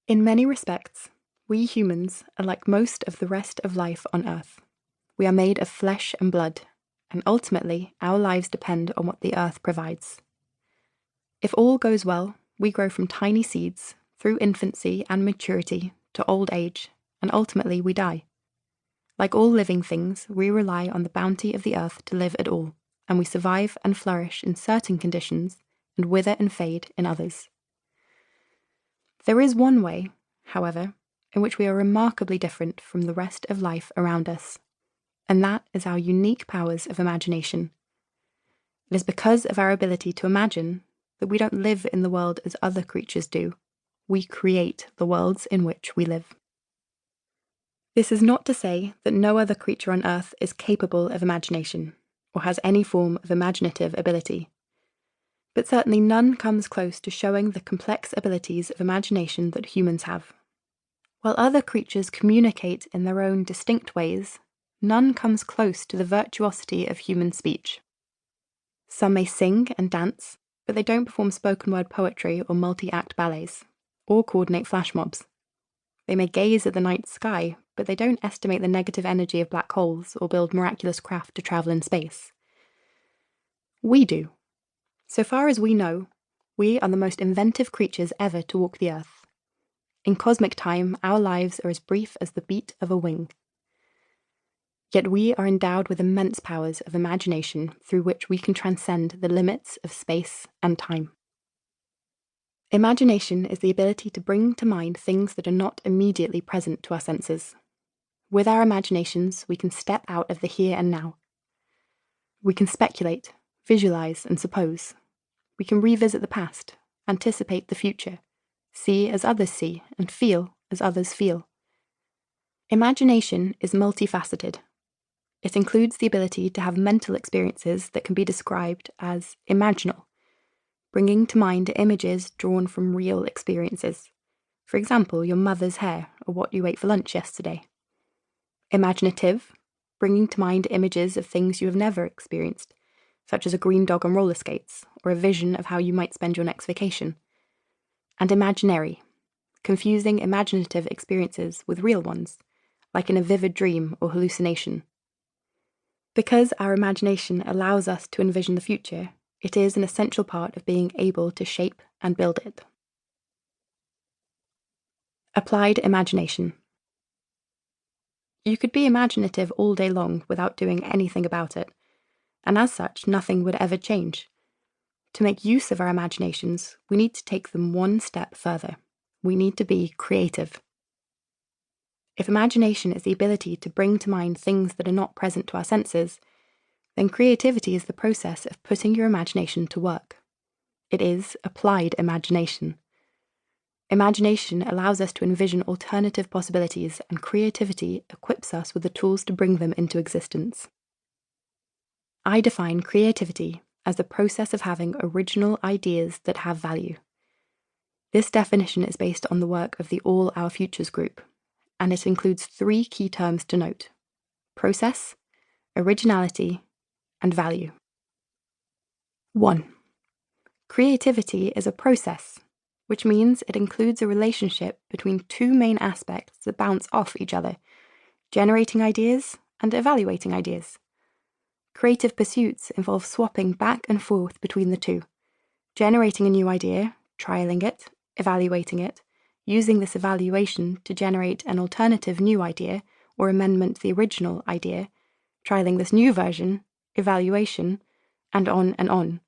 In many respects, we humans are like most of the rest of life on Earth. We are made of flesh and blood, and ultimately our lives depend on what the Earth provides. If all goes well, we grow from tiny seeds through infancy and maturity to old age, and ultimately we die. Like all living things, we rely on the bounty of the Earth to live at all, and we survive and flourish in certain conditions and wither and fade in others. There is one way, however, in which we are remarkably different from the rest of life around us, and that is our unique powers of imagination. It is because of our ability to imagine that we don't live in the world as other creatures do. We create the worlds in which we live. This is not to say that no other creature on Earth is capable of imagination or has any form of imaginative ability. But certainly none comes close to showing the complex abilities of imagination that humans have. While other creatures communicate in their own distinct ways, none comes close to the virtuosity of human speech. Some may sing and dance, but they don't perform spoken word poetry or multi-act ballets, or coordinate flash mobs. They may gaze at the night sky, but they don't estimate the negative energy of black holes or build miraculous craft to travel in space. We do. So far as we know, we are the most inventive creatures ever to walk the Earth. In cosmic time, our lives are as brief as the beat of a wing. Yet we are endowed with immense powers of imagination through which we can transcend the limits of space and time. Imagination is the ability to bring to mind things that are not immediately present to our senses. With our imaginations, we can step out of the here and now. We can speculate, visualize, and suppose. We can revisit the past, anticipate the future, see as others see, and feel as others feel. Imagination is multifaceted. It includes the ability to have mental experiences that can be described as imaginal, bringing to mind images drawn from real experiences. For example, your mother's hair or what you ate for lunch yesterday. Imaginative, bringing to mind images of things you have never experienced, such as a green dog on roller skates or a vision of how you might spend your next vacation. And imaginary, confusing imaginative experiences with real ones, like in a vivid dream or hallucination. Because our imagination allows us to envision the future, it is an essential part of being able to shape and build it. Applied imagination. You could be imaginative all day long without doing anything about it, and as such, nothing would ever change. To make use of our imaginations, we need to take them one step further. We need to be creative. If imagination is the ability to bring to mind things that are not present to our senses, then creativity is the process of putting your imagination to work. It is applied imagination. Imagination allows us to envision alternative possibilities, and creativity equips us with the tools to bring them into existence. I define creativity as the process of having original ideas that have value. This definition is based on the work of the All Our Futures group, and it includes 3 key terms to note: process, originality, and value. 1. Creativity is a process, which means it includes a relationship between 2 main aspects that bounce off each other: generating ideas and evaluating ideas. Creative pursuits involve swapping back and forth between the two, generating a new idea, trialing it, evaluating it, using this evaluation to generate an alternative new idea or amendment to the original idea, trialing this new version, evaluation, and on and on.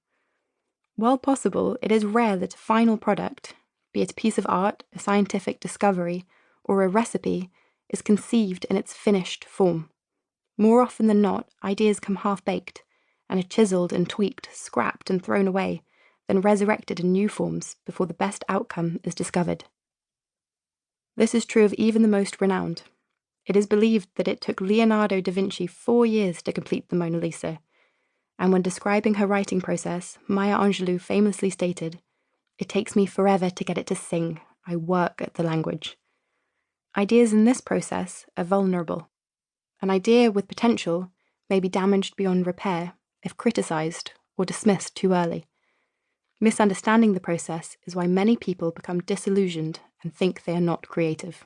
While possible, it is rare that a final product, be it a piece of art, a scientific discovery, or a recipe, is conceived in its finished form. More often than not, ideas come half-baked and are chiseled and tweaked, scrapped and thrown away, then resurrected in new forms before the best outcome is discovered. This is true of even the most renowned. It is believed that it took Leonardo da Vinci 4 years to complete the Mona Lisa, and when describing her writing process, Maya Angelou famously stated, "It takes me forever to get it to sing. I work at the language." Ideas in this process are vulnerable. An idea with potential may be damaged beyond repair if criticized or dismissed too early. Misunderstanding the process is why many people become disillusioned and think they are not creative.